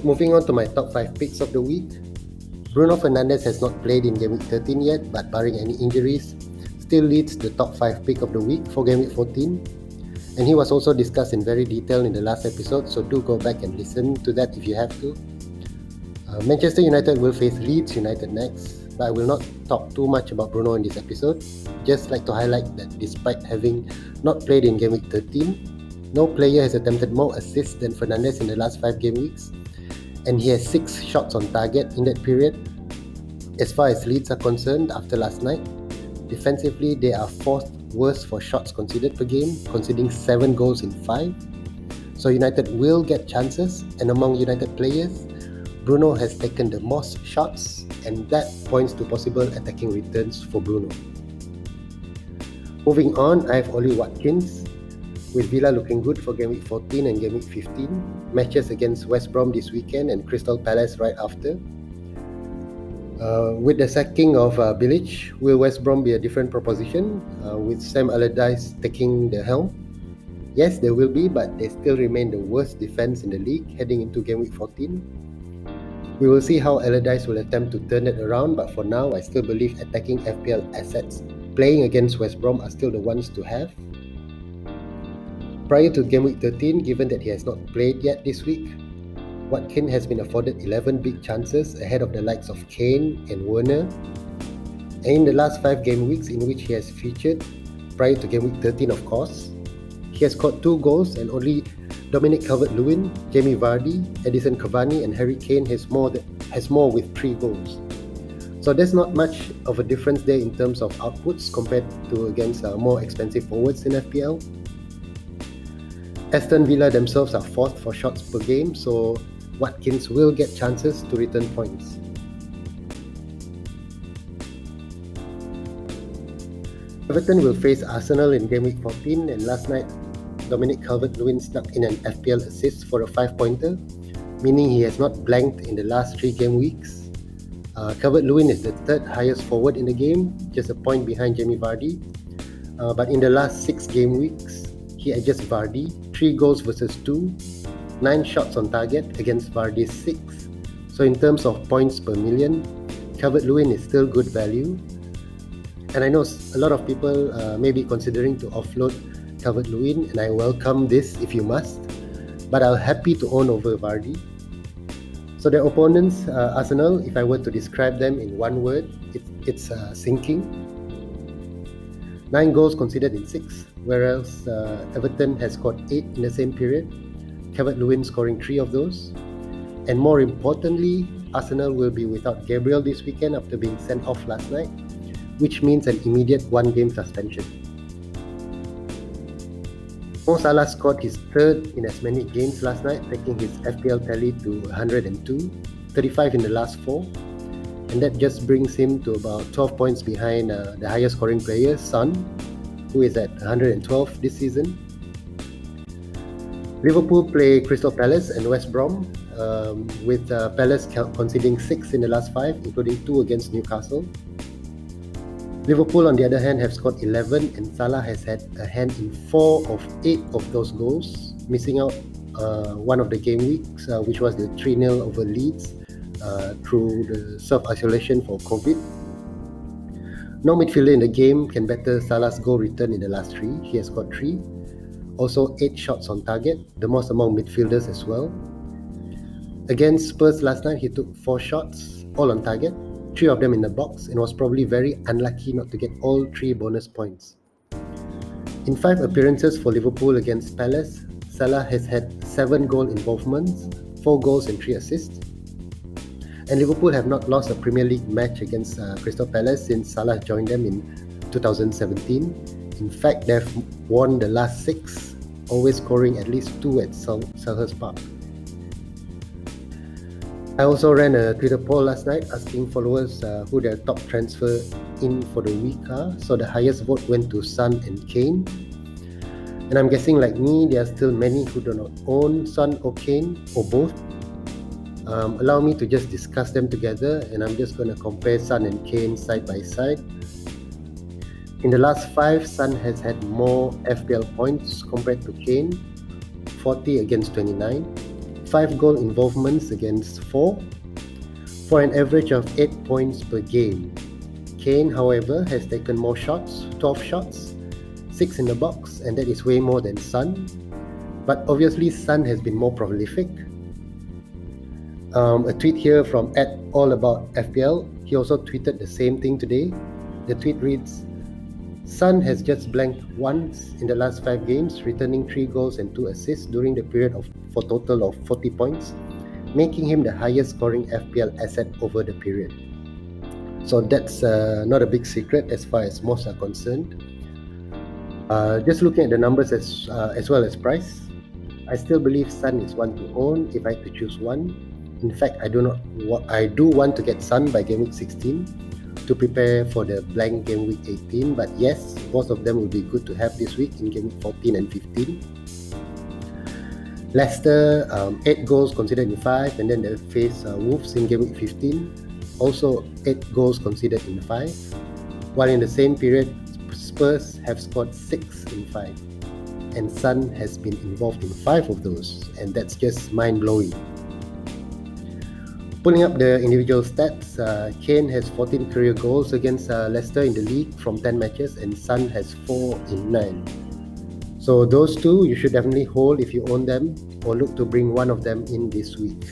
Moving on to my top 5 picks of the week. Bruno Fernandes has not played in Game Week 13 yet, but barring any injuries, still leads the top 5 pick of the week for Game Week 14. And he was also discussed in very detail in the last episode, so do go back and listen to that if you have to. Manchester United will face Leeds United next, but I will not talk too much about Bruno in this episode. Just like to highlight that despite having not played in Game Week 13, no player has attempted more assists than Fernandes in the last 5 game weeks, and he has 6 shots on target in that period. As far as Leeds are concerned, after last night, defensively they are 4th worst for shots conceded per game, conceding 7 goals in 5. So United will get chances, and among United players, Bruno has taken the most shots, and that points to possible attacking returns for Bruno. Moving on, I have Ollie Watkins, with Villa looking good for Game Week 14 and Game Week 15, matches against West Brom this weekend and Crystal Palace right after. With the sacking of Bilic, will West Brom be a different proposition, with Sam Allardyce taking the helm? Yes, there will be, but they still remain the worst defense in the league heading into Game Week 14. We will see how Allardyce will attempt to turn it around, but for now, I still believe attacking FPL assets playing against West Brom are still the ones to have. Prior to Game Week 13, given that he has not played yet this week, Watkins has been afforded 11 big chances ahead of the likes of Kane and Werner. And in the last 5 game weeks in which he has featured, prior to Game Week 13 of course, he has scored 2 goals, and only Dominic Calvert-Lewin, Jamie Vardy, Edison Cavani and Harry Kane has more with 3 goals. So there's not much of a difference there in terms of outputs compared to against more expensive forwards in FPL. Aston Villa themselves are 4th for shots per game, so Watkins will get chances to return points. Everton will face Arsenal in Game Week 14, and last night Dominic Calvert-Lewin snuck in an FPL assist for a 5-pointer, meaning he has not blanked in the last 3 game weeks. Calvert-Lewin is the 3rd highest forward in the game, just a point behind Jamie Vardy. But in the last 6 game weeks, he adjusts Vardy, 3 goals versus 2, 9 shots on target against Vardy's 6. So in terms of points per million, Calvert-Lewin is still good value. And I know a lot of people may be considering to offload Calvert-Lewin, and I welcome this if you must, but I'm happy to own over Vardy. So their opponents, Arsenal, if I were to describe them in one word, it's sinking. 9 goals conceded in 6, whereas Everton has scored 8 in the same period, Calvert-Lewin scoring 3 of those. And more importantly, Arsenal will be without Gabriel this weekend after being sent off last night, which means an immediate 1-game suspension. Mo Salah scored his 3rd in as many games last night, taking his FPL tally to 102, 35 in the last 4, and that just brings him to about 12 points behind the highest scoring player, Son, who is at 112 this season. Liverpool play Crystal Palace and West Brom, with Palace conceding 6 in the last 5, including 2 against Newcastle. Liverpool, on the other hand, have scored 11, and Salah has had a hand in 4 of 8 of those goals, missing out one of the game weeks, which was the 3-0 over Leeds through the self-isolation for COVID. No midfielder in the game can better Salah's goal return in the last 3. He has scored 3. Also 8 shots on target, the most among midfielders as well. Against Spurs last night, he took 4 shots, all on target, 3 of them in the box, and was probably very unlucky not to get all 3 bonus points. In 5 appearances for Liverpool against Palace, Salah has had 7 goal involvements, 4 goals and 3 assists. And Liverpool have not lost a Premier League match against Crystal Palace since Salah joined them in 2017. In fact, they've won the last 6, always scoring at least 2 at Selhurst Park. I also ran a Twitter poll last night asking followers who their top transfer in for the week are. So the highest vote went to Son and Kane. And I'm guessing, like me, there are still many who do not own Son or Kane or both. Allow me to just discuss them together, and I'm just going to compare Son and Kane side by side. In the last 5, Son has had more FPL points compared to Kane, 40 against 29. 5 goal involvements against 4, for an average of 8 points per game. Kane, however, has taken more shots, 12 shots, 6 in the box, and that is way more than Son. But obviously, Son has been more prolific. A tweet here from @allaboutfpl. He also tweeted the same thing today. The tweet reads, Son has just blanked once in the last 5 games, returning 3 goals and 2 assists during the period for total of 40 points, making him the highest scoring FPL asset over the period. So that's not a big secret as far as most are concerned. Just looking at the numbers as well as price, I still believe Son is one to own if I had to choose one. In fact, I do want to get Son by Game Week 16 to prepare for the blank Game Week 18. But yes, both of them will be good to have this week in Game Week 14 and 15. Leicester, 8 goals considered in 5, and then they face Wolves in Game Week 15. Also 8 goals considered in 5. While in the same period, Spurs have scored 6 in 5. And Son has been involved in 5 of those, and that's just mind-blowing. Pulling up the individual stats, Kane has 14 career goals against Leicester in the league from 10 matches, and Son has 4 in 9. So those two you should definitely hold if you own them, or look to bring one of them in this week.